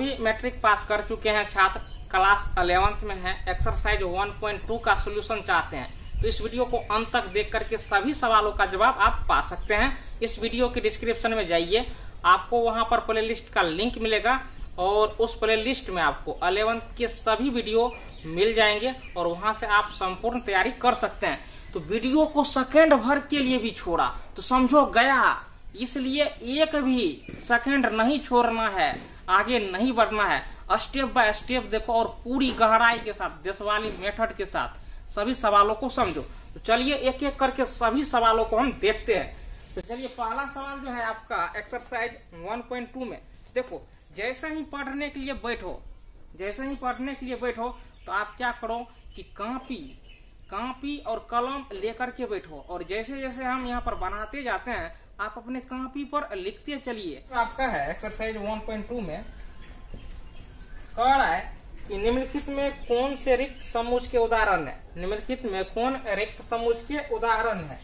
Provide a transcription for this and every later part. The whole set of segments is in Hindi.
भी मैट्रिक पास कर चुके हैं छात्र, क्लास 11th में हैं, एक्सरसाइज 1.2 का सॉल्यूशन चाहते हैं तो इस वीडियो को अंत तक देख करके सभी सवालों का जवाब आप पा सकते हैं। इस वीडियो के डिस्क्रिप्शन में जाइए, आपको वहां पर प्लेलिस्ट का लिंक मिलेगा और उस प्लेलिस्ट में आपको 11th के सभी वीडियो मिल जाएंगे और वहां से आप संपूर्ण तैयारी कर सकते हैं। तो वीडियो को सेकंड भर के लिए भी छोड़ा तो समझो गया, इसलिए एक भी सेकंड नहीं छोड़ना है, आगे नहीं बढ़ना है। स्टेप बाय स्टेप देखो और पूरी गहराई के साथ देशवाली मेथड के साथ सभी सवालों को समझो। तो चलिए एक एक करके सभी सवालों को हम देखते हैं। तो चलिए पहला सवाल जो है आपका एक्सरसाइज 1.2 में देखो, जैसे ही पढ़ने के लिए बैठो तो आप क्या करो कि कॉपी और कलम लेकर के बैठो और जैसे जैसे हम यहाँ पर बनाते जाते हैं आप अपने कॉपी पर लिखते चलिए। तो आपका है एक्सरसाइज 1.2 में कह रहा है कि निम्नलिखित में कौन से रिक्त समूह के उदाहरण है। निम्नलिखित में कौन रिक्त समूह के उदाहरण है।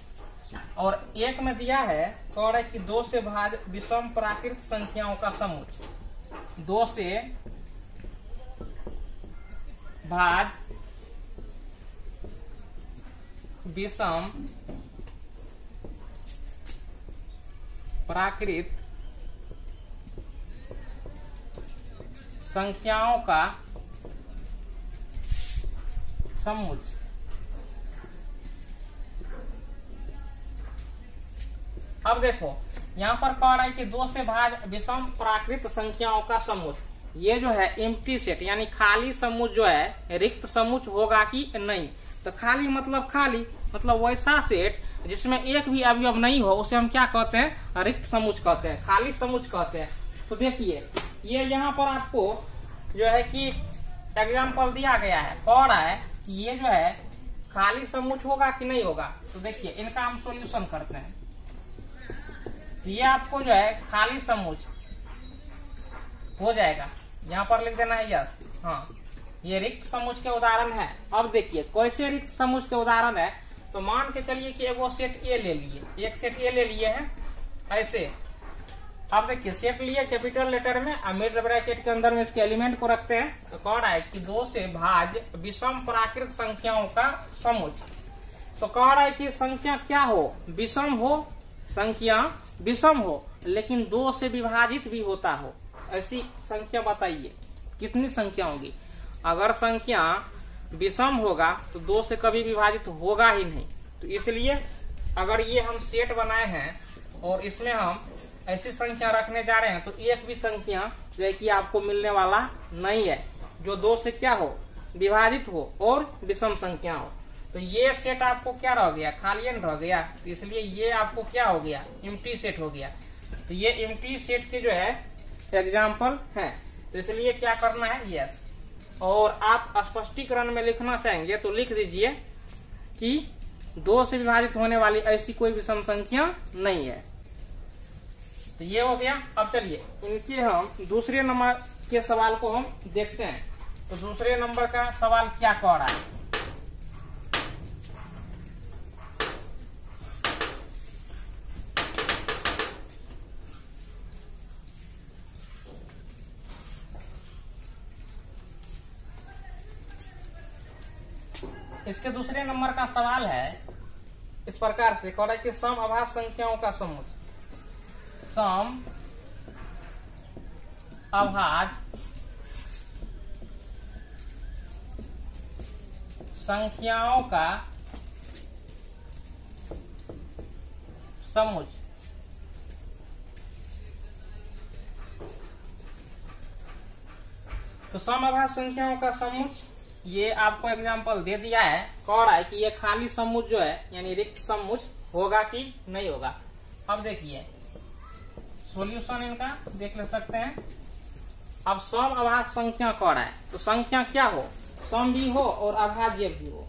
और एक में दिया है, कह रहा है कि 2 से भाज्य विषम प्राकृत संख्याओं का समूह। 2 से भाज्य विषम प्राकृत संख्याओं का समूह। अब देखो यहाँ पर कह रहा है कि 2 से भाज्य विषम प्राकृत संख्याओं का समूह। ये जो है एम्प्टी सेट यानी खाली समूह जो है रिक्त समूह होगा कि नहीं। तो खाली मतलब वैसा सेट जिसमें एक भी अवयव नहीं हो उसे हम क्या कहते हैं, रिक्त समूह कहते हैं, खाली समूह कहते हैं। तो देखिए ये यहाँ पर आपको जो है कि एग्जाम्पल दिया गया है, कह रहा है कि ये जो है खाली समूह होगा कि नहीं होगा। तो देखिए इनका हम सॉल्यूशन करते हैं। ये आपको जो है खाली समूह हो जाएगा, यहाँ पर लिख देना है यस। हाँ, ये रिक्त समूह के उदाहरण है। अब देखिए कैसे रिक्त समूह के उदाहरण है। तो मान के चलिए कि एगो सेट ए ले लिए, एक सेट ए ले लिए हैं ऐसे। अब देखिए सेट लिए कैपिटल लेटर में, मिड ब्रैकेट के अंदर में इसके एलिमेंट को रखते हैं। तो कह रहा है कि 2 से भाज्य विषम प्राकृत संख्याओं का समूह। तो कह रहा है कि संख्या क्या हो, विषम हो, संख्या विषम हो लेकिन 2 से विभाजित भी होता हो, ऐसी संख्या बताइए कितनी संख्या होगी। अगर संख्या विषम होगा तो 2 से कभी विभाजित होगा ही नहीं। तो इसलिए अगर ये हम सेट बनाए हैं और इसमें हम ऐसी संख्या रखने जा रहे हैं तो एक भी संख्या जो है कि आपको मिलने वाला नहीं है जो 2 से क्या हो, विभाजित हो और विषम संख्या हो। तो ये सेट आपको क्या रह गया, खालियन रह गया। तो इसलिए ये आपको क्या हो गया, एम्प्टी सेट हो गया। तो ये एम्प्टी सेट के जो है एग्जाम्पल है। तो इसलिए क्या करना है, यस। और आप स्पष्टीकरण में लिखना चाहेंगे तो लिख दीजिए कि 2 से विभाजित होने वाली ऐसी कोई विषम संख्या नहीं है। तो ये हो गया। अब चलिए इनके हम दूसरे नंबर के सवाल को हम देखते हैं। तो दूसरे नंबर का सवाल क्या कह रहा है। इसके दूसरे नंबर का सवाल है इस प्रकार से, कह रहा है कि सम अभाज्य संख्याओं का समूह। सम अभाज्य संख्याओं का समूह। तो सम अभाज्य संख्याओं का समूह ये आपको एग्जाम्पल दे दिया है। कह रहा है कि ये खाली समूह जो है यानी रिक्त समूह होगा कि नहीं होगा। अब देखिए सॉल्यूशन इनका देख ले सकते हैं। अब सम अभाज्य संख्या कह रहा है तो संख्या क्या हो, सम भी हो और अभाज्य भी हो।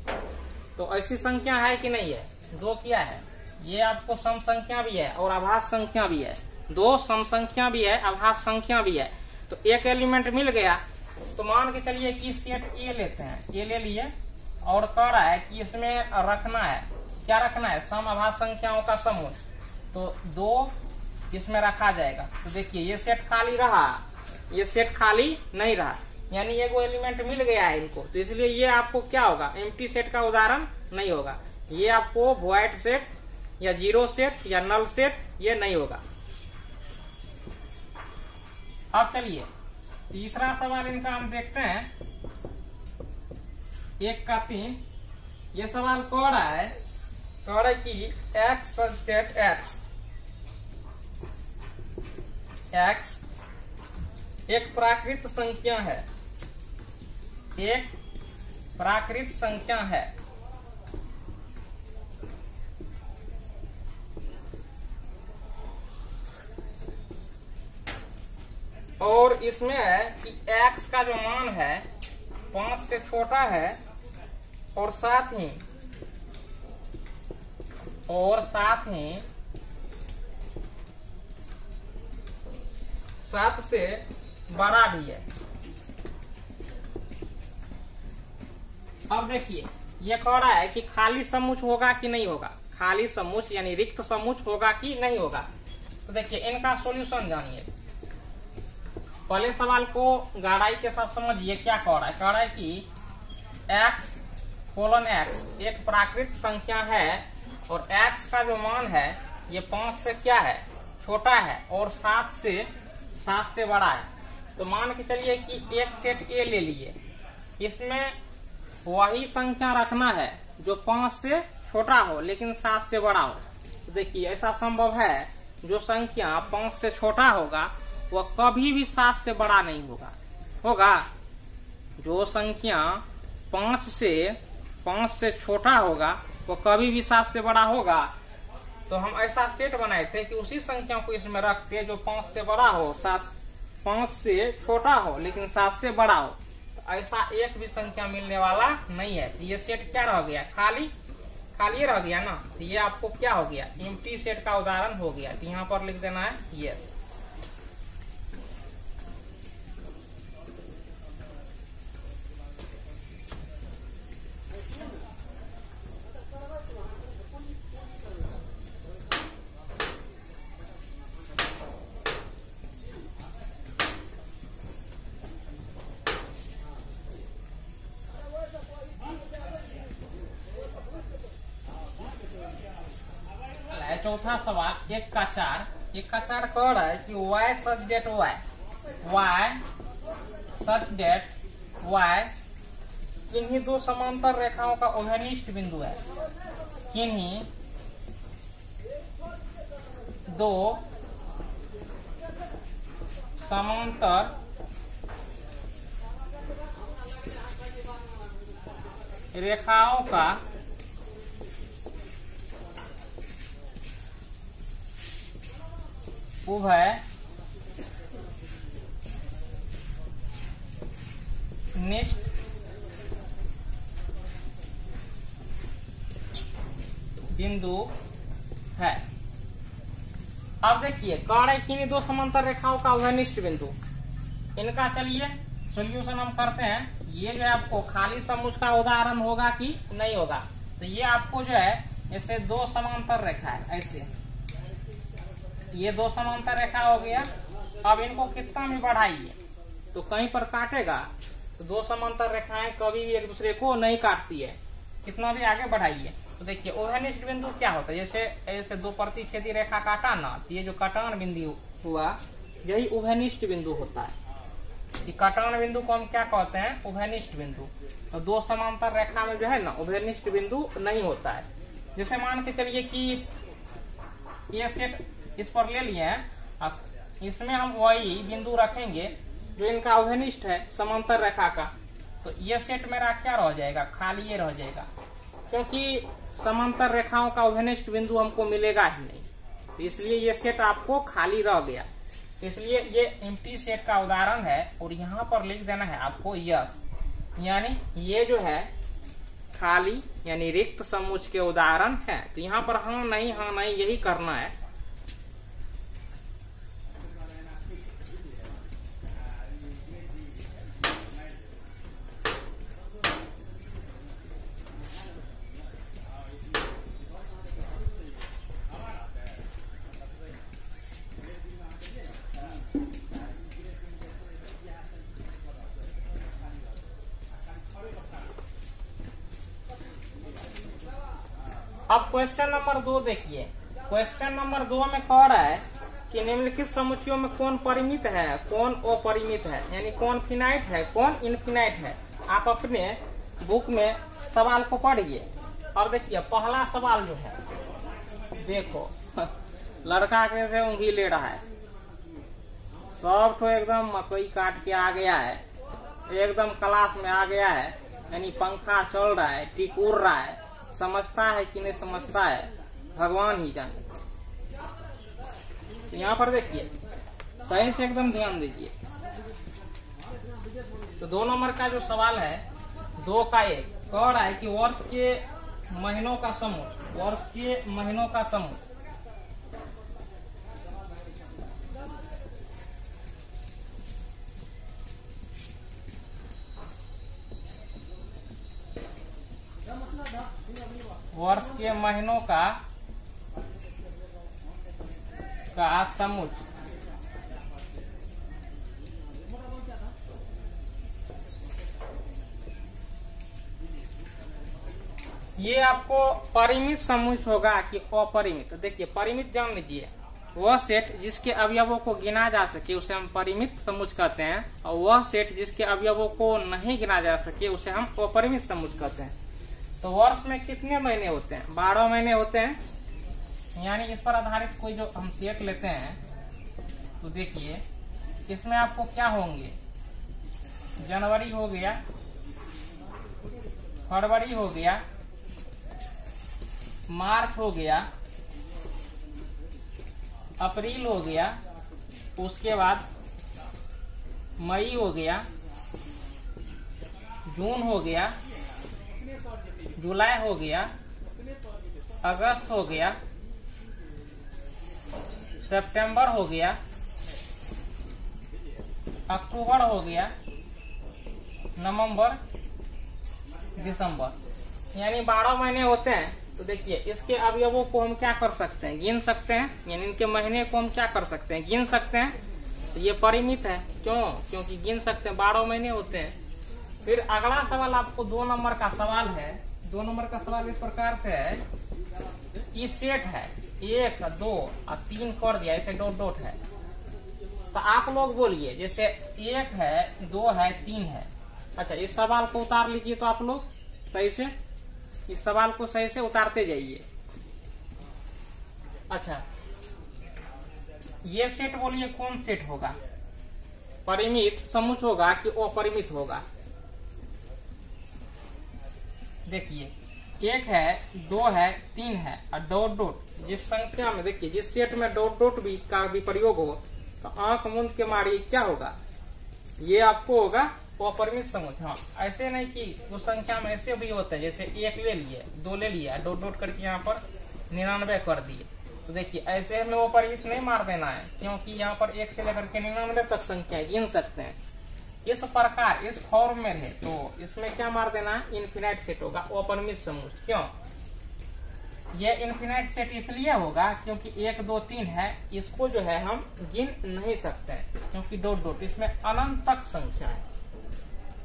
तो ऐसी संख्या है कि नहीं है, 2 क्या है, ये आपको सम संख्या भी है और अभाज्य संख्या भी है। 2 सम संख्या भी है, अभाज्य संख्या भी है। तो एक एलिमेंट मिल गया। तो मान के चलिए कि सेट ए लेते हैं, ये ले लिए और कह रहा है कि इसमें रखना है, क्या रखना है, सम अभाज्य संख्याओं का समूह। तो 2 इसमें रखा जाएगा। तो देखिए ये सेट खाली रहा ये सेट खाली नहीं रहा, यानी एक वो एलिमेंट मिल गया है इनको, तो इसलिए ये आपको क्या होगा, एम्प्टी सेट का उदाहरण नहीं होगा। ये आपको वॉइड सेट या जीरो सेट या नल सेट ये नहीं होगा। अब चलिए तीसरा सवाल इनका हम देखते हैं, 1 का 3। ये सवाल कह रहा है कि एक्स सच दैट एक्स एक प्राकृत संख्या है, एक प्राकृत संख्या है और इसमें है कि x का जो मान है 5 से छोटा है और साथ ही 7 से बड़ा भी है। अब देखिए ये कह रहा है कि खाली समुच्चय होगा कि नहीं होगा, खाली समुच्चय यानी रिक्त समुच्चय होगा कि नहीं होगा। तो देखिए इनका सॉल्यूशन जानिए। पहले सवाल को गहराई के साथ समझिए, क्या कह रहा है, कह रहा है कि x एक प्राकृत संख्या है और x का जो मान है ये 5 से क्या है, छोटा है और 7 से बड़ा है। तो मान के चलिए कि एक सेट A ले लिए, इसमें वही संख्या रखना है जो 5 से छोटा हो लेकिन 7 से बड़ा हो। तो देखिए ऐसा संभव है, जो संख्या 5 से छोटा होगा वह कभी भी 7 से बड़ा नहीं होगा। जो संख्या 5 से छोटा होगा वो कभी भी 7 से बड़ा होगा। तो हम ऐसा सेट बनाए थे कि उसी संख्या को इसमें रखते जो 5 से बड़ा हो, 5 से छोटा हो लेकिन 7 से बड़ा हो। तो ऐसा एक भी संख्या मिलने वाला नहीं है। तो ये सेट क्या रह गया, खाली रह गया ना। तो ये आपको क्या हो गया, एम्प्टी सेट का उदाहरण हो गया। तो यहाँ पर लिख देना है यस। चौथा सवाल 1 का 4 कह रहा है कि y सच डेट y किन्हीं दो समांतर रेखाओं का उभयनिष्ठ बिंदु है। किन्हीं दो समांतर रेखाओं का उभय निष्ठ बिंदु है। अब देखिए कह रहे किन्हीं दो समांतर रेखाओं का उभयनिष्ठ बिंदु, इनका चलिए सॉल्यूशन हम करते हैं। ये जो है आपको खाली समुच्चय का उदाहरण होगा कि नहीं होगा। तो ये आपको जो है जैसे दो समांतर रेखा है, ऐसे ये दो समांतर रेखा हो गया। अब इनको कितना भी बढ़ाइए तो कहीं पर काटेगा। तो दो समांतर रेखाएं कभी भी एक दूसरे को नहीं काटती है, कितना भी आगे बढ़ाइए। तो देखिए उभयनिष्ठ बिंदु क्या होता है, जैसे ऐसे दो प्रतिच्छेदी रेखा काटा ना, तो ये जो कटान बिंदु हुआ यही उभयनिष्ठ बिंदु होता है। ये कटान बिंदु को हम क्या कहते हैं, उभयनिष्ठ बिंदु। तो दो समांतर रेखा में जो है ना उभयनिष्ठ बिंदु नहीं होता है। जैसे मान के चलिए कि ये सेट इस पर ले लिए हैं, अब इसमें हम वही बिंदु रखेंगे जो इनका उभयनिष्ठ है समांतर रेखा का। तो ये सेट मेरा क्या रह जाएगा, खाली ये रह जाएगा, क्योंकि समांतर रेखाओं का उभयनिष्ठ बिंदु हमको मिलेगा ही नहीं। तो इसलिए ये सेट आपको खाली रह गया। इसलिए ये एम्प्टी सेट का उदाहरण है। और यहाँ पर लिख देना है आपको यस, यानी ये जो है खाली यानी रिक्त समुच्चय के उदाहरण है। तो यहाँ पर हाँ नहीं यही करना है। अब क्वेश्चन नंबर 2 देखिए। क्वेश्चन नंबर 2 में कह रहा है कि निम्नलिखित समुच्चयों में कौन परिमित है, कौन अपरिमित है, यानी कौन फिनाइट है, कौन इनफिनाइट है। आप अपने बुक में सवाल को पढ़िए। अब देखिए पहला सवाल जो है, देखो लड़का कैसे उंगली ले रहा है, सब तो एकदम मकई काट के आ गया है, एकदम क्लास में आ गया है, यानी पंखा चल रहा है, टिक उड़ रहा है, समझता है कि नहीं समझता है भगवान ही जाने। तो यहाँ पर देखिए सही से एकदम ध्यान दीजिए। तो 2 नंबर का जो सवाल है 2 का 1 कह रहा है कि वर्ष के महीनों का समूह, वर्ष के महीनों का समूह। वर्ष के महीनों का समुच्चय। ये आपको परिमित समुच्चय होगा कि अपरिमित। देखिए परिमित जान लीजिए, वह सेट जिसके अवयवों को गिना जा सके उसे हम परिमित समुच्चय कहते हैं, और वह सेट जिसके अवयवों को नहीं गिना जा सके उसे हम अपरिमित समुच्चय कहते हैं। तो वर्ष में कितने महीने होते हैं? 12 महीने होते हैं। यानी इस पर आधारित कोई जो हम सेट लेते हैं तो देखिए इसमें आपको क्या होंगे, जनवरी हो गया, फरवरी हो गया, मार्च हो गया, अप्रैल हो गया, उसके बाद मई हो गया, जून हो गया, जुलाई हो गया, अगस्त हो गया, सितंबर हो गया, अक्टूबर हो गया, नवंबर, दिसंबर, यानी 12 महीने होते हैं। तो देखिए इसके अवयवों को हम क्या कर सकते हैं, गिन सकते हैं, यानी इनके महीने को हम क्या कर सकते हैं, गिन सकते हैं। तो ये परिमित है, क्यों? क्योंकि गिन सकते हैं, 12 महीने होते हैं। फिर अगला सवाल आपको 2 नंबर का सवाल है। 2 नंबर का सवाल इस प्रकार से है, ये सेट है 1, 2 और 3 कर दिया, इसे डॉट डॉट है। तो आप लोग बोलिए, जैसे 1 है, 2 है, 3 है। अच्छा इस सवाल को उतार लीजिए, तो आप लोग सही से इस सवाल को सही से उतारते जाइए। अच्छा ये सेट बोलिए कौन सेट होगा, परिमित समुच्चय होगा कि अपरिमित होगा? देखिए 1 है, 2 है, 3 है और डॉट डॉट। जिस संख्या में देखिए जिस सेट में डॉट डॉट भी का भी प्रयोग हो तो आंख मूंद के मारिए क्या होगा, ये आपको होगा अपरिमित समुच्चय। हाँ ऐसे नहीं कि उस संख्या में ऐसे भी होते हैं, जैसे 1 ले लिए, 2 ले लिया, डॉट डॉट करके यहाँ पर 99 कर दिए। तो देखिए ऐसे में वो परिमित नहीं मार देना है, क्योंकि यहाँ पर 1 से लेकर के 99 तक संख्या गिन सकते हैं। इस प्रकार इस फॉर्म में है तो इसमें क्या मार देना है, इनफिनाइट सेट होगा, अपरिमित समुच्चय। क्यों? ये इनफिनाइट सेट इसलिए होगा क्योंकि 1, 2, 3 है, इसको जो है हम गिन नहीं सकते हैं, क्योंकि डॉट डॉट इसमें अनंत तक संख्या है।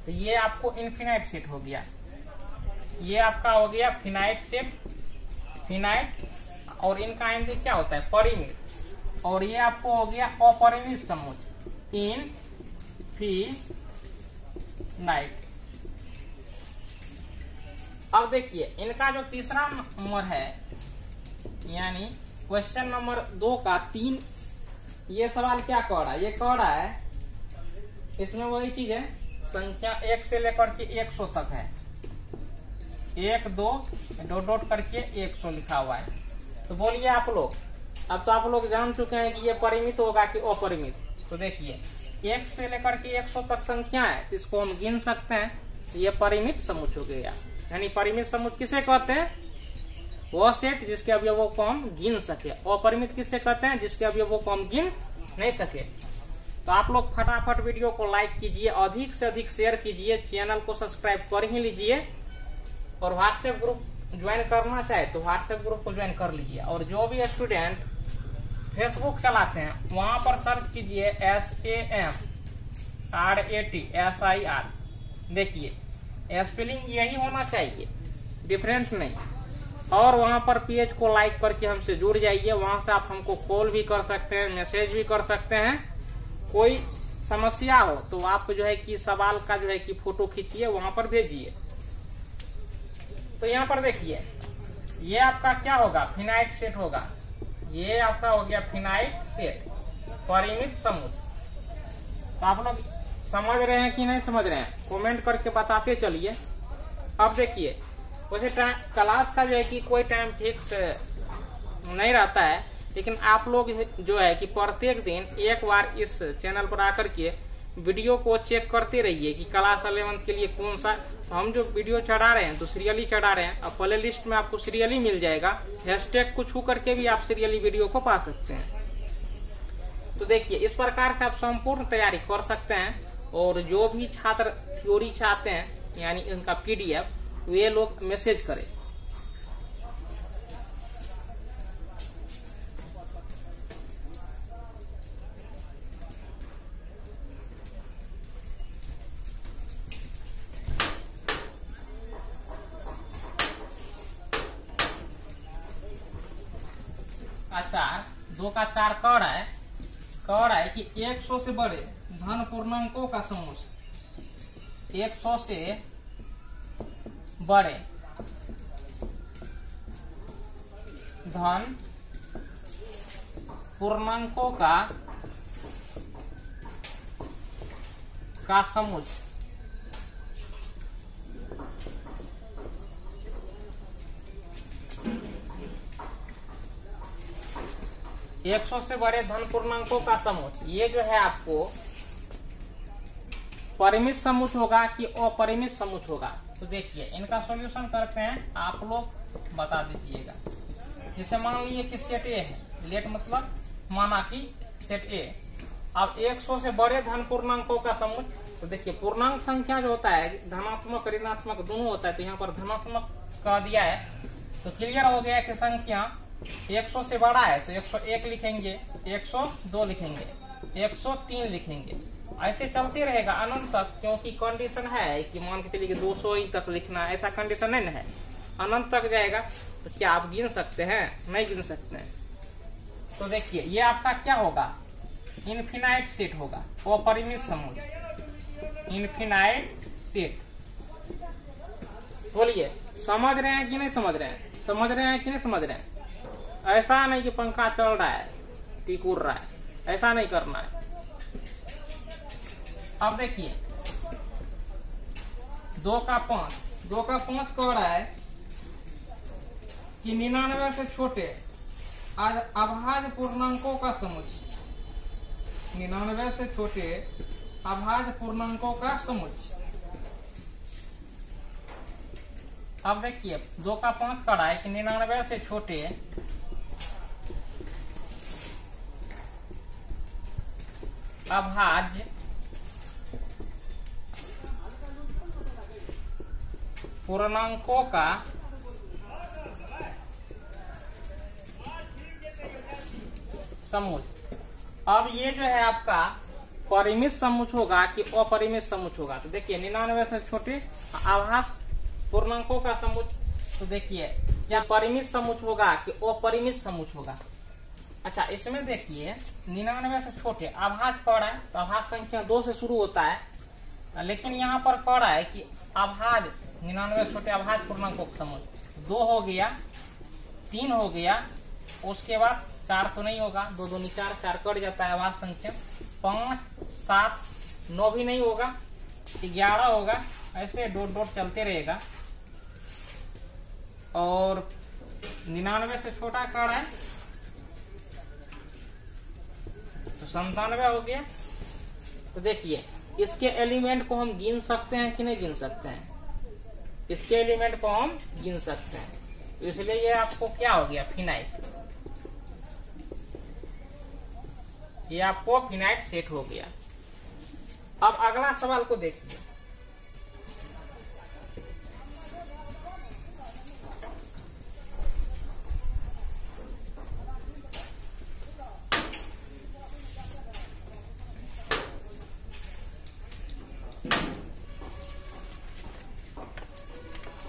तो ये आपको इनफिनाइट सेट हो गया। ये आपका हो गया फिनाइट सेट, फिनाइट, और इनका हिंदी क्या होता है, परिमित। और ये आपको हो गया अपरिमित समुच्चय, इनफिनाइट। अब देखिए इनका जो तीसरा नंबर है, यानी क्वेश्चन नंबर 2 का 3, ये सवाल क्या कह रहा है, ये कह रहा है इसमें वही चीज है, संख्या 1 से लेकर के 100 तक है, 1, 2 डॉट डॉट करके 100 लिखा हुआ है। तो बोलिए आप लोग, अब तो आप लोग जान चुके हैं कि ये परिमित होगा कि अपरिमित। तो देखिए 1 से लेकर के 100 तक संख्या है, तो इसको हम गिन सकते हैं, ये परिमित समुच्चय हो गया। यानी परिमित समुच्चय किसे कहते हैं, वह सेट जिसके अवयवों को हम गिन सके। अपरिमित किसे कहते हैं, जिसके अवयवों को हम गिन नहीं सके। तो आप लोग फटाफट वीडियो को लाइक कीजिए, अधिक से अधिक शेयर कीजिए, चैनल को सब्सक्राइब कर ही लीजिए, और व्हाट्सएप ग्रुप ज्वाइन करना चाहे तो व्हाट्सएप ग्रुप को ज्वाइन कर लीजिए। और जो भी स्टूडेंट फेसबुक चलाते हैं वहां पर सर्च कीजिए SAMRATSIR। देखिए स्पेलिंग यही होना चाहिए, डिफरेंट नहीं। और वहां पर पेज को लाइक करके हमसे जुड़ जाइए। वहां से आप हमको कॉल भी कर सकते हैं, मैसेज भी कर सकते हैं। कोई समस्या हो तो आप जो है कि सवाल का जो है कि फोटो खींचिए, वहां पर भेजिए। तो यहाँ पर देखिए, ये आपका क्या होगा, फिनाइट सेट होगा। ये आपका हो गया फिनाइट सेट, परिमित समुच्चय। तो आप लोग समझ रहे हैं कि नहीं समझ रहे हैं, कमेंट करके बताते चलिए। अब देखिए, वैसे क्लास का जो है कि कोई टाइम फिक्स नहीं रहता है, लेकिन आप लोग जो है कि प्रत्येक दिन एक बार इस चैनल पर आकर के वीडियो को चेक करते रहिए कि क्लास 11th के लिए कौन सा। तो हम जो वीडियो चढ़ा रहे हैं तो सीरियली चढ़ा रहे हैं। अब प्ले लिस्ट में आपको सीरियली मिल जाएगा, हैशटैग को छू करके भी आप सीरियली वीडियो को पा सकते हैं। तो देखिए, इस प्रकार से आप संपूर्ण तैयारी कर सकते हैं। और जो भी छात्र थ्योरी चाहते हैं, यानी इनका PDF, वे लोग मैसेज करें। अच्छा, 2 का 4 कड़ है। कड़ है कि 100 से बड़े धन पूर्णांकों का समूह, 100 से बड़े धन पूर्णांकों का समूह। एक 100 से बड़े धन पूर्णांकों का समूह, ये जो है आपको परिमित समूह होगा कि अपरिमित समूह होगा। तो देखिए, इनका सॉल्यूशन करते हैं, आप लोग बता दीजिएगा। जैसे मान लीजिए कि सेट ए है, लेट मतलब माना कि सेट ए। अब 100 से बड़े धन पूर्णांकों का समूह। तो देखिए, पूर्णांक संख्या जो होता है धनात्मक ऋणात्मक दोनों होता है। तो यहाँ पर धनात्मक कह दिया है, तो क्लियर हो गया कि संख्या 100 से बड़ा है तो 101 लिखेंगे, 102 लिखेंगे, 103 लिखेंगे। ऐसे चलते रहेगा अनंत तक, क्योंकि कंडीशन है कि मान के चलिए 200 ही तक लिखना है, ऐसा कंडीशन नहीं है। अनंत तक जाएगा। तो क्या आप गिन सकते हैं? नहीं गिन सकते हैं। तो देखिए, ये आपका क्या होगा, इनफिनाइट सेट होगा, अपरिमित समूह, इनफिनाइट सेट। बोलिए, समझ रहे हैं कि नहीं समझ रहे हैं? समझ रहे हैं कि नहीं समझ रहे हैं? ऐसा नहीं कि पंखा चल रहा है, टीक उड़ रहा है, ऐसा नहीं करना है। अब देखिए, 2 का 5 कह रहा है कि 99 से छोटे अभाज्य पूर्णांकों का समूह, 99 से छोटे अभाज्य पूर्णांकों का समूह। अब देखिए, 2 का 5 कह रहा है कि 99 से छोटे अभाज्य पूर्णांकों का समूह। अब ये जो है आपका परिमित समूह होगा कि अपरिमित समूह होगा। तो देखिए, 99 से छोटे अभाज्य पूर्णांकों का समूह। तो देखिए, क्या परिमित समूह होगा कि अपरिमित समूह होगा? अच्छा, इसमें देखिए, 99 से छोटे अभाज्य कह रहा है, तो अभाज्य संख्या 2 से शुरू होता है। लेकिन यहाँ पर कह रहा है कि अभाज्य 99 से छोटे अभाज्य पूर्णांकों का समूह 2 हो गया, 3 हो गया, उसके बाद 4 तो नहीं होगा, 2 2 4, 4 कट जाता है अभाज्य संख्या, 5 7 9 भी नहीं होगा, 11 होगा। ऐसे डॉट डॉट चलते रहेगा। और 99 से छोटा कह रहा है तो 97 हो गया। तो देखिए, इसके एलिमेंट को हम गिन सकते हैं कि नहीं गिन सकते हैं? इसके एलिमेंट को हम गिन सकते हैं। तो इसलिए ये आपको क्या हो गया, फिनाइट। ये आपको फिनाइट सेट हो गया। अब अगला सवाल को देखिए।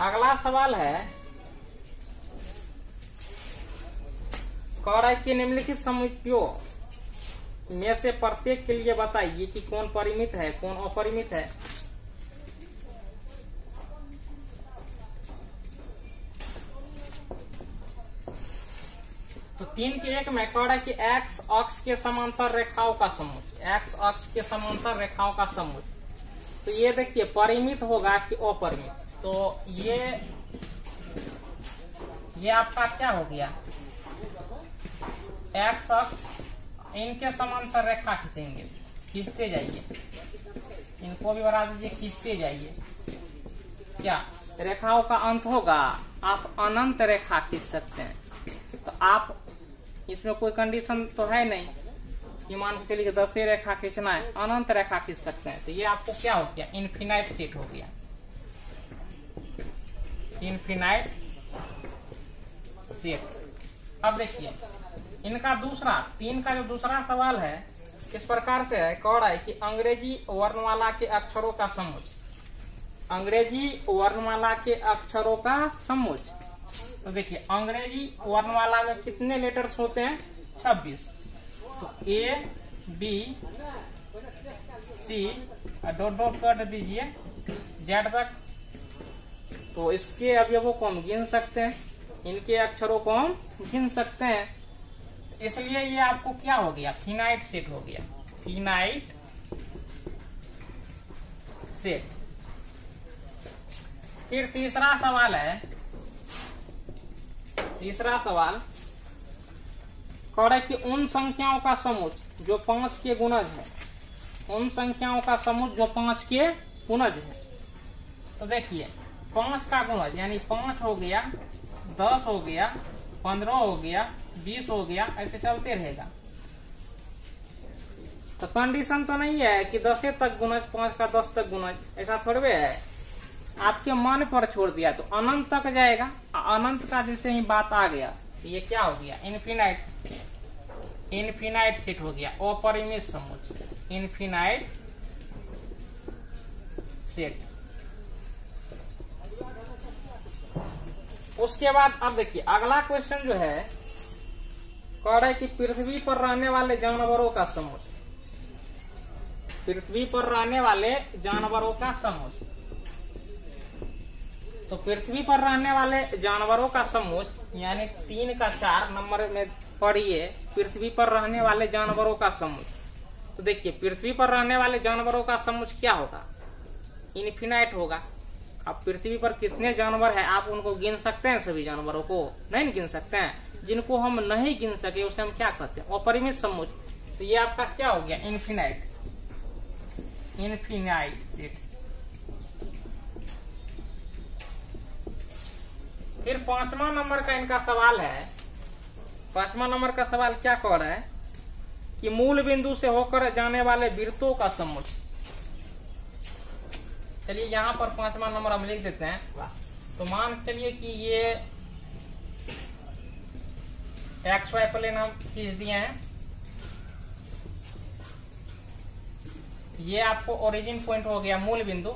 अगला सवाल है कौड़ाई के निम्नलिखित समुच्चयों में से प्रत्येक के लिए बताइए कि कौन परिमित है कौन अपरिमित है। तो 3 के 1 में कौड़ाई की एक्स अक्ष के समांतर रेखाओं का समुच्च, एक्स अक्ष के समांतर रेखाओं का समुच्च। तो ये देखिए परिमित होगा कि अपरिमित। तो ये आपका क्या हो गया, एक्स अक्ष, इनके समांतर रेखा खींचेंगे, खींचते जाइए, इनको भी बढ़ा दीजिए, खींचते जाइए। क्या रेखाओं का अंत होगा, आप अनंत रेखा खींच सकते हैं। तो आप इसमें कोई कंडीशन तो है नहीं कि मान के चलिए 10 रेखा खींचना है, अनंत रेखा खींच सकते हैं। तो ये आपको क्या हो गया, इनफिनाइट सेट हो गया, इनफिनाइट सेट। अब देखिए इनका दूसरा 3 का जो दूसरा सवाल है इस प्रकार से है, कौड़ाई की अंग्रेजी वर्णमाला के अक्षरों का समुच्च, अंग्रेजी वर्णमाला के अक्षरों का समुच्च। तो देखिए अंग्रेजी वर्णमाला में कितने लेटर्स होते हैं, 26। तो A B C dot dot कर दीजिए जेड तक। तो इसके अवयवों को हम गिन सकते हैं, इनके अक्षरों को हम गिन सकते हैं। इसलिए ये आपको क्या हो गया, फिनाइट सेट हो गया, फिनाइट सेट। फिर तीसरा सवाल है, तीसरा सवाल कौड़ाई की उन संख्याओं का समुच्च जो 5 के गुणज है, उन संख्याओं का समुच्च जो 5 के गुणज है। तो देखिए 5 का गुणज यानी 5 हो गया, 10 हो गया, 15 हो गया, 20 हो गया, ऐसे चलते रहेगा। तो कंडीशन तो नहीं है कि 10 तक गुणज, 5 का 10 तक गुणज, ऐसा थोड़े है, आपके मन पर छोड़ दिया। तो अनंत तक जाएगा, अनंत का जैसे ही बात आ गया तो ये क्या हो गया, इनफिनाइट, इनफिनाइट सेट हो गया, अपरिमित समुच्च, इनफिनाइट सेट। उसके बाद अब देखिए अगला क्वेश्चन जो है, कौड़ाई की पृथ्वी पर रहने वाले जानवरों का समुच्च, पृथ्वी पर रहने वाले जानवरों का समुच्च। तो पृथ्वी पर रहने वाले जानवरों का समुच्च यानी 3 का 4 नंबर में पढ़िए, पृथ्वी पर रहने वाले जानवरों का समुच्च। तो देखिए पृथ्वी पर रहने वाले जानवरों का समुच्च क्या होगा, इनफिनाइट होगा। अब पृथ्वी पर कितने जानवर है आप उनको गिन सकते हैं, सभी जानवरों को नहीं गिन सकते हैं। जिनको हम नहीं गिन सके उसे हम क्या कहते हैं, अपरिमित समुच्च। तो ये आपका क्या हो गया, इनफिनाइट, इनफिनाइट सेट। फिर 5वां नंबर का इनका सवाल है, 5वां नंबर का सवाल क्या कह रहा है कि मूल बिंदु से होकर जाने वाले वृत्तों का समुच्च। चलिए यहाँ पर 5वां नंबर हम लिख देते हैं। तो मान चलिए कि ये XY प्लेन हम खींच दिए हैं, ये आपको ओरिजिन पॉइंट हो गया, मूल बिंदु।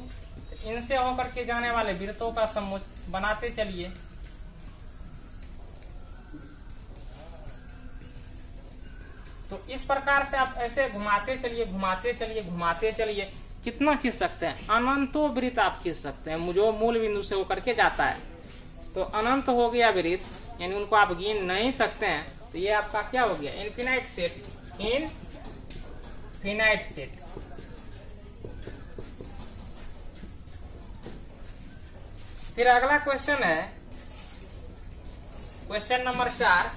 इनसे होकर के जाने वाले वृत्तों का समुच्च बनाते चलिए। तो इस प्रकार से आप ऐसे घुमाते चलिए, घुमाते चलिए, घुमाते चलिए। कितना खींच सकते हैं, अनंतो वृत्त आप खींच सकते हैं जो मूल बिंदु से होकर के जाता है। तो अनंत हो गया वृत्त, यानी उनको आप गिन नहीं सकते हैं। तो ये आपका क्या हो गया, इनफिनाइट सेट, इनफिनाइट सेट। फिर अगला क्वेश्चन है, क्वेश्चन नंबर 4,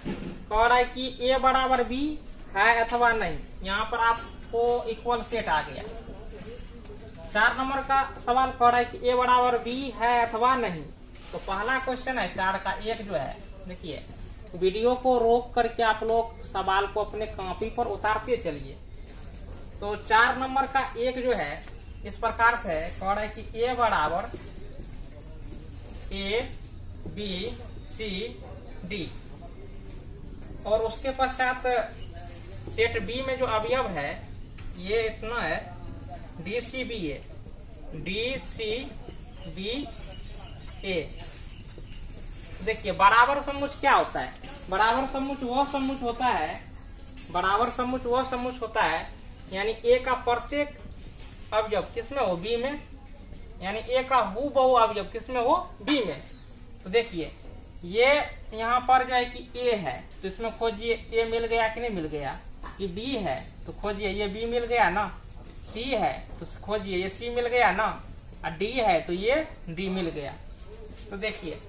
कौड़ाई की ए बराबर बी है अथवा नहीं। यहाँ पर आपको इक्वल सेट आ गया। 4 नंबर का सवाल, कौड़ाई की ए बराबर बी है अथवा नहीं। तो पहला क्वेश्चन है 4 का 1 जो है, देखिए वीडियो को रोक करके आप लोग सवाल को अपने कॉपी पर उतारते चलिए। तो 4 नंबर का 1 जो है इस प्रकार से है, कौड़ाई की ए बराबर ए बी सी डी, और उसके पश्चात सेट बी में जो अवयव है ये इतना है, डी सी बी ए, डी सी बी ए। देखिए बराबर समुच्च क्या होता है, बराबर समुच्चय वह समुच्चय होता है, बराबर समुच्चय वह समुच्चय होता है यानी ए का प्रत्येक अवयव किसमें हो, बी में, यानी ए का हूबहू अवयव किसमें हो, बी में। तो देखिए ये यहाँ पर जो है कि ए है तो इसमें खोजिए ए मिल गया कि नहीं मिल गया, ये बी है तो खोजिए ये बी मिल गया ना, सी है तो खोजिए ये सी मिल गया ना, और डी है तो ये डी मिल गया। तो देखिए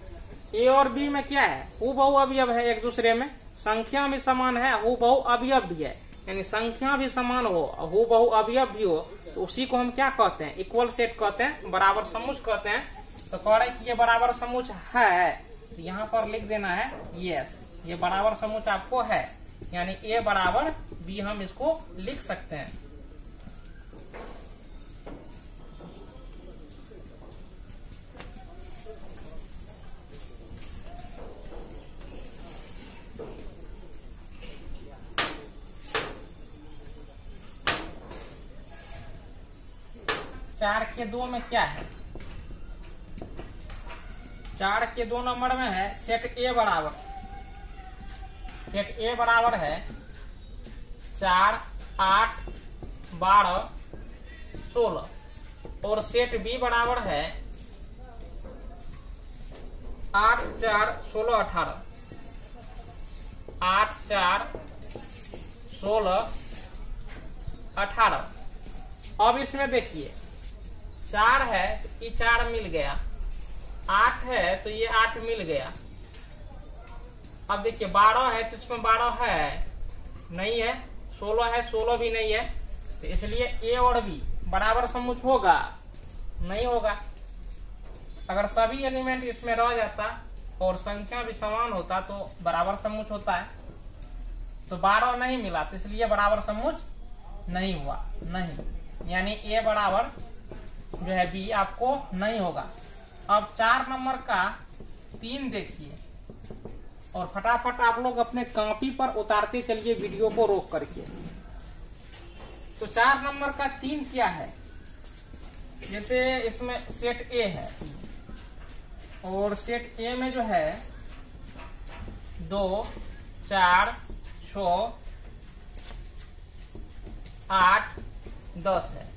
ए और बी में क्या है, हूबहू अवयव है एक दूसरे में, संख्या भी समान है, हूबहू अवयव भी है, यानी संख्या भी समान हो और हूबहू अवयव भी हो तो उसी को हम क्या कहते हैं, इक्वल सेट कहते हैं, बराबर समुच्चय कहते हैं। तो कह रहे कि ये बराबर समुच्चय है तो यहाँ पर लिख देना है यस, ये बराबर समुच्चय आपको है, यानी ए बराबर बी हम इसको लिख सकते हैं। चार के दो में क्या है, 4 के 2 नंबर में है सेट ए बराबर, सेट ए बराबर है 4, 8, 12, 16 और सेट बी बराबर है 8, 4, 16, 18, 8, 4, 16, 18। अब इसमें देखिए 4 है तो ये 4 मिल गया, 8 है तो ये 8 मिल गया। अब देखिए 12 है तो इसमें 12 है नहीं है, 16 है 16 भी नहीं है, तो इसलिए ए और बी बराबर समुच्चय होगा नहीं होगा। अगर सभी एलिमेंट इसमें रह जाता और संख्या भी समान होता तो बराबर समुच्चय होता है। तो 12 नहीं मिला तो इसलिए बराबर समुच्चय नहीं हुआ, नहीं, यानी ए बराबर जो है बी आपको नहीं होगा। अब 4 नंबर का 3 देखिए और फटाफट आप लोग अपने कॉपी पर उतारते चलिए वीडियो को रोक करके। तो 4 नंबर का 3 क्या है, जैसे इसमें सेट ए है और सेट ए में जो है 2, 4, 6, 8, 10 है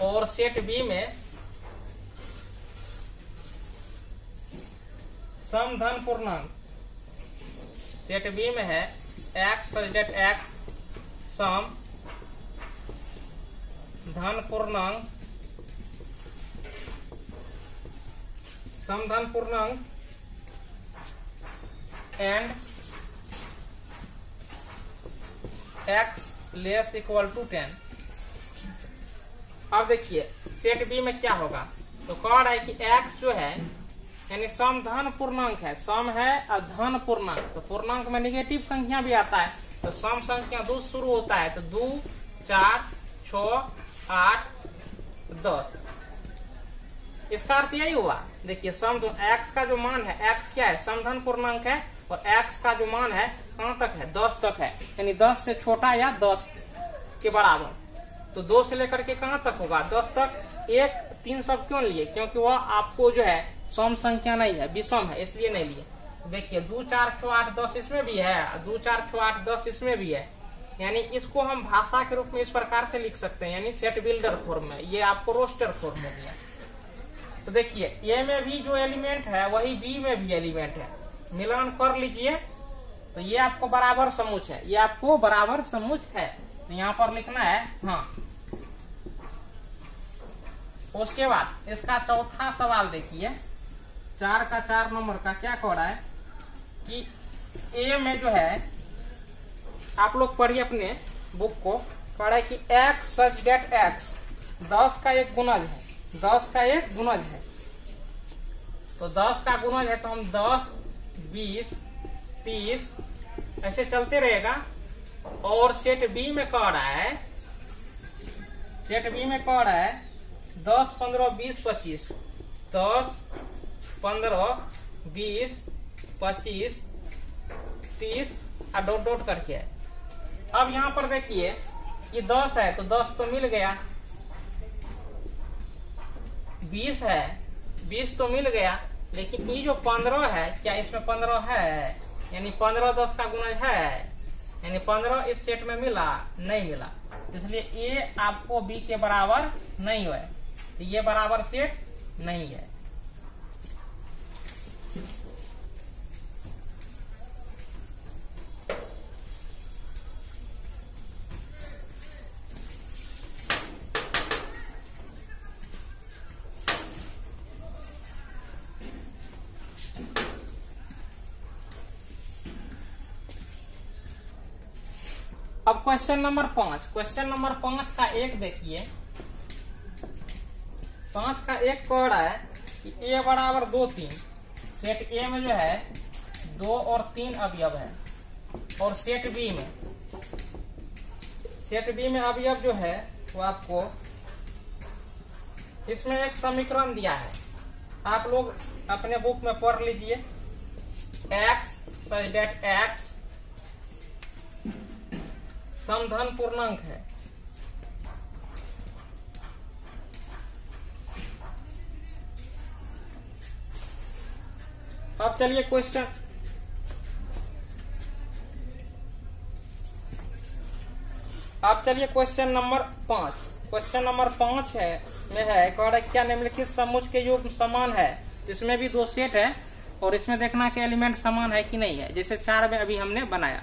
और सेट बी में सम धन पूर्णांक, सेट बी में है x सच x सम धन पूर्णांक, सम धन पूर्णांक and x less equal to 10। अब देखिए सेट बी में क्या होगा, तो कह रहा है कि x जो है यानी सम धन पूर्णांक है, सम है और धन पूर्णांक, तो पूर्णांक में निगेटिव संख्या भी आता है तो सम संख्या 2 शुरू होता है तो 2, 4, 6, 8, 10। इसका अर्थ यही हुआ, देखिए सम x का जो मान है, x क्या है समधन पूर्णांक है और x का जो मान है कहाँ तक है 10 तक है, यानी 10 से छोटा या 10 के बराबर। तो 2 से लेकर के कहाँ तक होगा 10 तक। 1, 3 सब क्यों लिए, क्योंकि वह आपको जो है सम संख्या नहीं है, विषम है, इसलिए नहीं लिए। देखिए 2, 4, 6, 8, 10 इसमें भी है, 2, 4, 6, 8, 10 इसमें भी है, यानी इसको हम भाषा के रूप में इस प्रकार से लिख सकते हैं, यानी सेट बिल्डर फॉर्म में, ये आपको रोस्टर फॉर्म हो गया। तो देखिए ए में भी जो एलिमेंट है वही बी में भी एलिमेंट है, मिलान कर लीजिए तो ये आपको बराबर समुच्चय है, ये आपको बराबर समुच्चय है, तो यहाँ पर लिखना है हाँ। उसके बाद इसका चौथा सवाल देखिए 4 का 4 नंबर का क्या कह रहा है कि ए में जो है, आप लोग पढ़िए अपने बुक को, कह रहा है कि x सच डेट x 10 का एक गुणज है, 10 का एक गुणज है, तो 10 का गुणज है तो हम 10, 20, 30 ऐसे चलते रहेगा। और सेट बी में कह रहा है, सेट बी में कह रहा है 10, 15, 20, 25, 10, 15, 20, 25, 30 और डॉट डॉट करके है। अब यहाँ पर देखिए ये 10 है तो 10 तो मिल गया, 20 है 20 तो मिल गया, लेकिन ये जो 15 है क्या इसमें 15 है, यानी 15 10 का गुणज है, यानी 15 इस सेट में मिला नहीं मिला, इसलिए ए आपको बी के बराबर नहीं है, तो ये बराबर सेट नहीं है। अब क्वेश्चन नंबर 5, क्वेश्चन नंबर 5 का एक देखिए, 5 का एक कह रहा है कि ए बराबर 2 3, सेट ए में जो है 2 और 3 अवयव है, और सेट बी में अवयव जो है वो आपको इसमें एक समीकरण दिया है, आप लोग अपने बुक में पढ़ लीजिए। x such that x समधन पूर्णांक है, अब चलिए question question number 5, question number 5 है में है कह रहा है क्या निम्नलिखित समुच्चय के योग समान है, जिसमें भी 2 सेट है और इसमें देखना कि एलिमेंट समान है कि नहीं है, जैसे 4 में अभी हमने बनाया।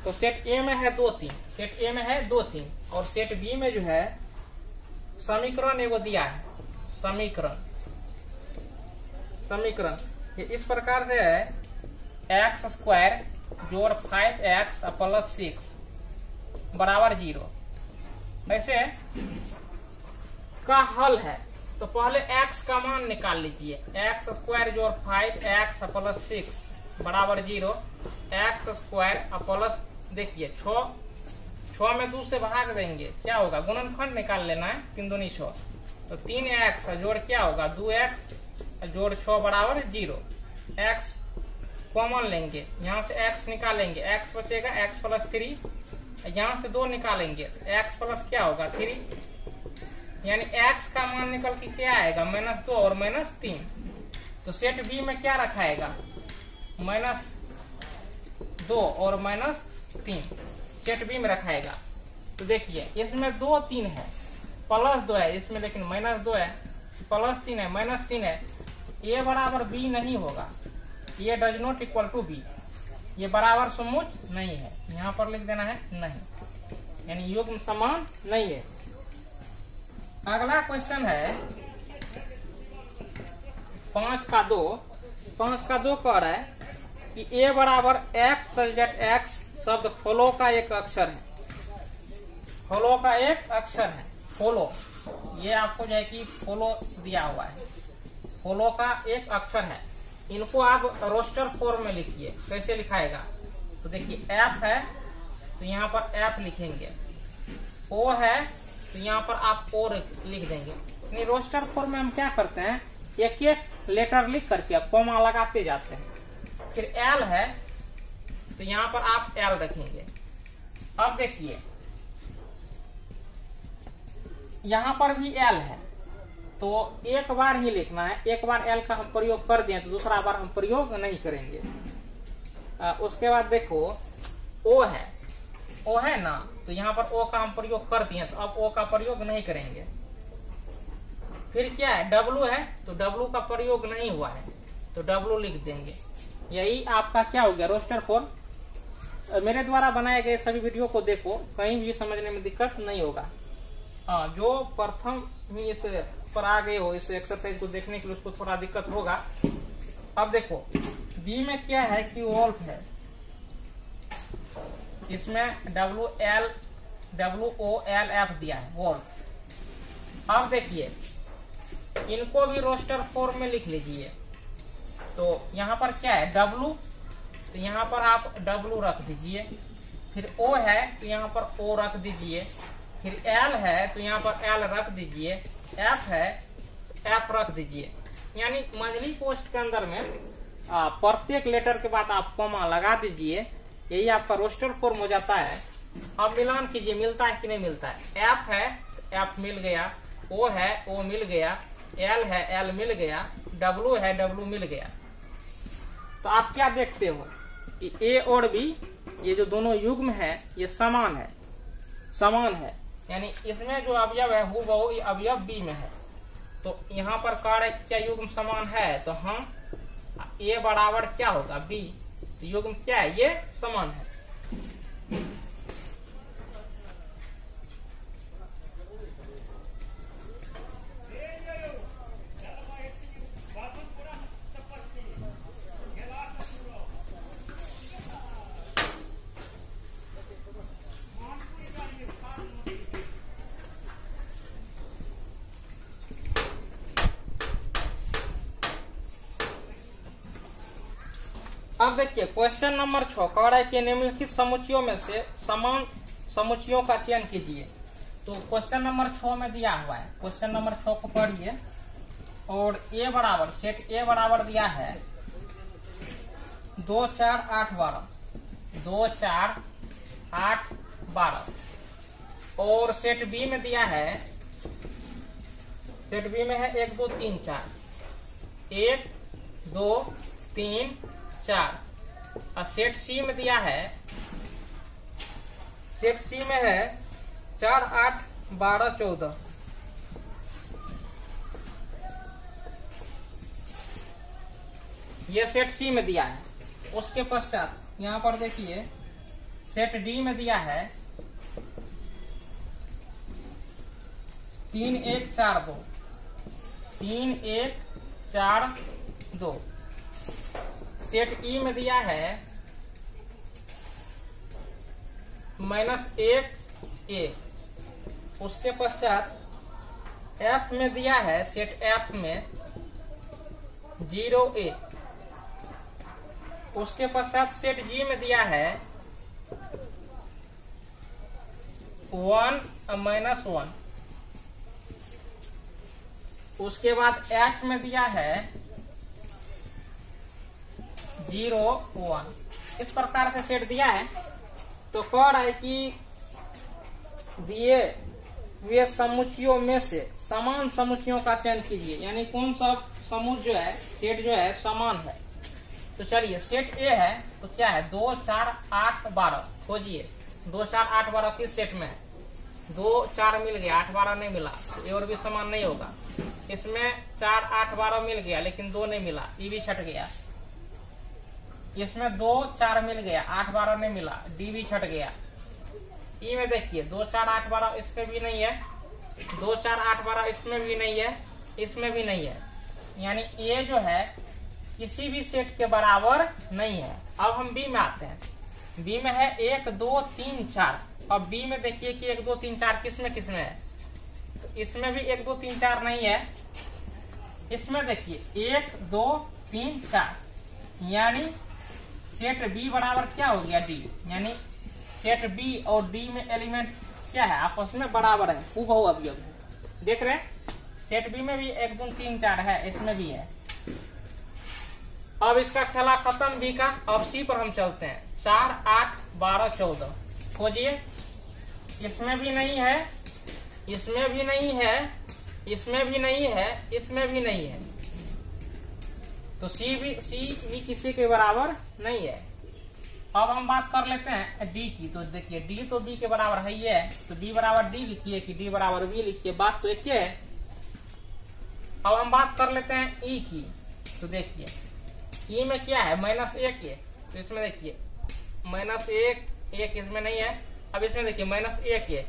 तो सेट ए में है 2 3, सेट ए में है 2 3, और सेट बी में जो है समीकरण एगो दिया है, समीकरण ये इस प्रकार से है, x² जोड़ 5x प्लस 6 बराबर 0, ऐसे का हल है। तो पहले x का मान निकाल लीजिए, x² जोड़ 5x प्लस 6 बराबर 0, x² प्लस देखिए 6 में 2 से भाग देंगे, क्या होगा, गुणनखंड निकाल लेना है, 3 दूनी 6, तो 3x जोड़ क्या होगा 2x जोड़ 6 बराबर 0, x कॉमन लेंगे, यहाँ से x निकालेंगे, x बचेगा x प्लस 3, यहाँ से 2 निकालेंगे तो x प्लस क्या होगा 3, यानी x का मान निकल के क्या आएगा -2 और -3। तो सेट बी में क्या रखाएगा -2 और -3 सेट बी में रखाएगा। तो देखिए इसमें 2 3 है, प्लस 2 है इसमें, लेकिन -2 है, प्लस 3 है, -3 है, ये बराबर बी नहीं होगा, ये does not equal to B, ये बराबर समुच्चय नहीं है, यहाँ पर लिख देना है नहीं, यानी युग्म समान नहीं है। अगला क्वेश्चन है 5 का 2 कह रहा है कि a बराबर x सच दैट x शब्द फॉलो का एक अक्षर है, फॉलो ये आपको जो है कि फॉलो दिया हुआ है, फॉलो का एक अक्षर है, इनको आप रोस्टर फॉर्म में लिखिए। कैसे लिखाएगा, तो देखिए f है तो यहाँ पर f लिखेंगे, o है तो यहाँ पर आप o लिख देंगे। रोस्टर फॉर्म में हम क्या करते हैं, एक एक लेटर लिख करके कॉमा लगाते जाते हैं। फिर l है तो यहाँ पर आप l रखेंगे। अब देखिए यहाँ पर भी l है तो एक बार ही लिखना है, एक बार l का हम प्रयोग कर दें तो दूसरा बार हम प्रयोग नहीं करेंगे। उसके बाद देखो o है ना, तो यहाँ पर o का हम प्रयोग कर दिए तो अब o का प्रयोग नहीं करेंगे। फिर क्या है, w है तो w का प्रयोग नहीं हुआ है तो w लिख देंगे। यही आपका क्या हो गया, रोस्टर फॉर्म। मेरे द्वारा बनाए गए सभी वीडियो को देखो, कहीं भी समझने में दिक्कत नहीं होगा। हाँ, जो प्रथम ही इस पर आ गए हो इस एक्सरसाइज को देखने के लिए उसको थोड़ा दिक्कत होगा। अब देखो बी में क्या है कि वॉल्फ है, इसमें WOLF दिया है, वॉल्फ। अब देखिए इनको भी रोस्टर फॉर्म में लिख लीजिए। तो यहाँ पर क्या है W, तो यहाँ पर आप W रख दीजिए। फिर O है तो यहाँ पर O रख दीजिए। फिर L है तो यहाँ पर L रख दीजिए। F है तो F रख दीजिए। यानी मंझली पोस्ट के अंदर में प्रत्येक लेटर के बाद आप कॉमा लगा दीजिए। यही आपका रोस्टर फॉर्म हो जाता है। अब मिलान कीजिए, मिलता है कि नहीं मिलता है। F है तो F मिल गया, O है O मिल गया, L है L मिल गया, W है W मिल गया। तो आप क्या देखते हो कि ए और बी ये जो दोनों युग्म है ये समान है, यानी इसमें जो अवयव है हूबहू ये अवयव बी में है। तो यहाँ पर कार्य क्या युग्म समान है, तो हम ए बराबर क्या होगा बी, तो युग्म क्या है ये समान है। अब देखिए क्वेश्चन नंबर 6 कह रहा है कि निम्नलिखित समुच्चयों में से समान समुच्चयों का चयन कीजिए। तो क्वेश्चन नंबर 6 में दिया हुआ है, क्वेश्चन नंबर 6 को पढ़िए। और ए बराबर सेट ए बराबर दिया है 2 4 8 12, 2 4 8 12। और सेट बी में दिया है, सेट बी में है 1 2 3 4, 1 2 3 4। और सेट सी में दिया है, सेट सी में है 4 8 12 14। ये सेट सी में दिया है। उसके पश्चात यहाँ पर देखिए सेट डी में दिया है 3 1 4 2, 3 1 4 2। सेट ई में दिया है -1 1। उसके पश्चात एफ में दिया है, सेट एफ में 0 1। उसके पश्चात सेट जी में दिया है 1 -1। उसके बाद एच में दिया है 0 1। इस प्रकार से सेट दिया है। तो कह रहा है कि दिए हुए समुच्चयों में से समान समुच्चयों का चयन कीजिए, यानी कौन सा समूह जो है सेट जो है समान है। तो चलिए सेट ए है तो क्या है 2 4 8 12 खोजिए। 2 4 8 12 किस सेट में है, 2 4 मिल गया, 8 12 नहीं मिला, ये और भी समान नहीं होगा। इसमें 4 8 12 मिल गया लेकिन 2 नहीं मिला, ये भी छट गया। इसमें 2 4 मिल गया, 8 12 नहीं मिला, डी भी छट गया। ई में देखिए 2 4 8 12 इसमें भी नहीं है, 2 4 8 12 इसमें भी नहीं है, इसमें भी नहीं है, यानी ये जो है किसी भी सेट के बराबर नहीं है। अब हम बी में आते हैं। बी में है 1 2 3 4। अब बी में देखिए कि 1 2 3 4 किसमें किसमें है, तो इसमें भी 1 2 3 4 नहीं है। इसमें देखिए 1 2 3 4, यानी सेट बी बराबर क्या हो गया डी, यानी सेट बी और डी में एलिमेंट क्या है आपस में बराबर है, हूबहू अवयव। देख रहे हैं सेट बी में भी 1 2 3 4 है, इसमें भी है। अब इसका खेला खत्म बी का। अब सी पर हम चलते हैं। 4 8 12 14 खोजिए। इसमें भी नहीं है, इसमें भी नहीं है, इसमें भी नहीं है, इसमें भी नहीं है, तो सी भी किसी के बराबर नहीं है। अब हम बात कर लेते हैं डी की। तो देखिए डी तो बी के बराबर है ही है, तो डी बराबर डी लिखिए कि डी बराबर बी लिखिए, बात तो एक ही है। अब हम बात कर लेते हैं ई की। तो देखिए ई में क्या है -1 है, तो इसमें देखिए -1 1 इसमें नहीं है। अब इसमें देखिए -1 है,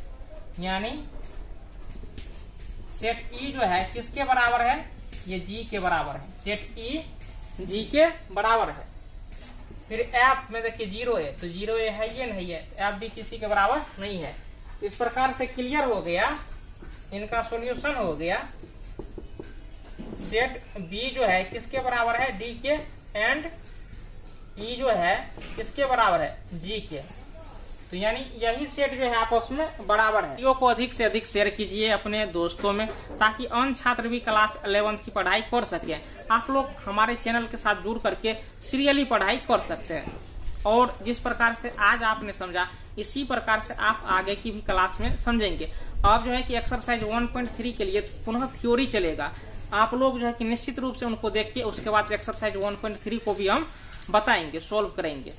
यानी सेट ई जो है किसके बराबर है, ये जी के बराबर है। सेट ई जी के बराबर है। फिर एफ में देखिए 0 है, तो 0 है ये नहीं है, एफ भी किसी के बराबर नहीं है। इस प्रकार से क्लियर हो गया, इनका सॉल्यूशन हो गया। सेट बी जो है किसके बराबर है, डी के, एंड ई जो है किसके बराबर है, जी के। तो यानी यही सेट जो है आपस में बराबर है। वीडियो को अधिक से अधिक शेयर कीजिए अपने दोस्तों में, ताकि अन्य छात्र भी क्लास 11th की पढ़ाई कर सके। आप लोग हमारे चैनल के साथ जुड़ करके सीरियली पढ़ाई कर सकते हैं, और जिस प्रकार से आज आपने समझा इसी प्रकार से आप आगे की भी क्लास में समझेंगे। अब जो है कि एक्सरसाइज 1.3 के लिए पुनः थ्योरी चलेगा। आप लोग जो है कि निश्चित रूप से उनको देखिए, उसके बाद एक्सरसाइज 1.3 को भी हम बताएंगे, सोल्व करेंगे।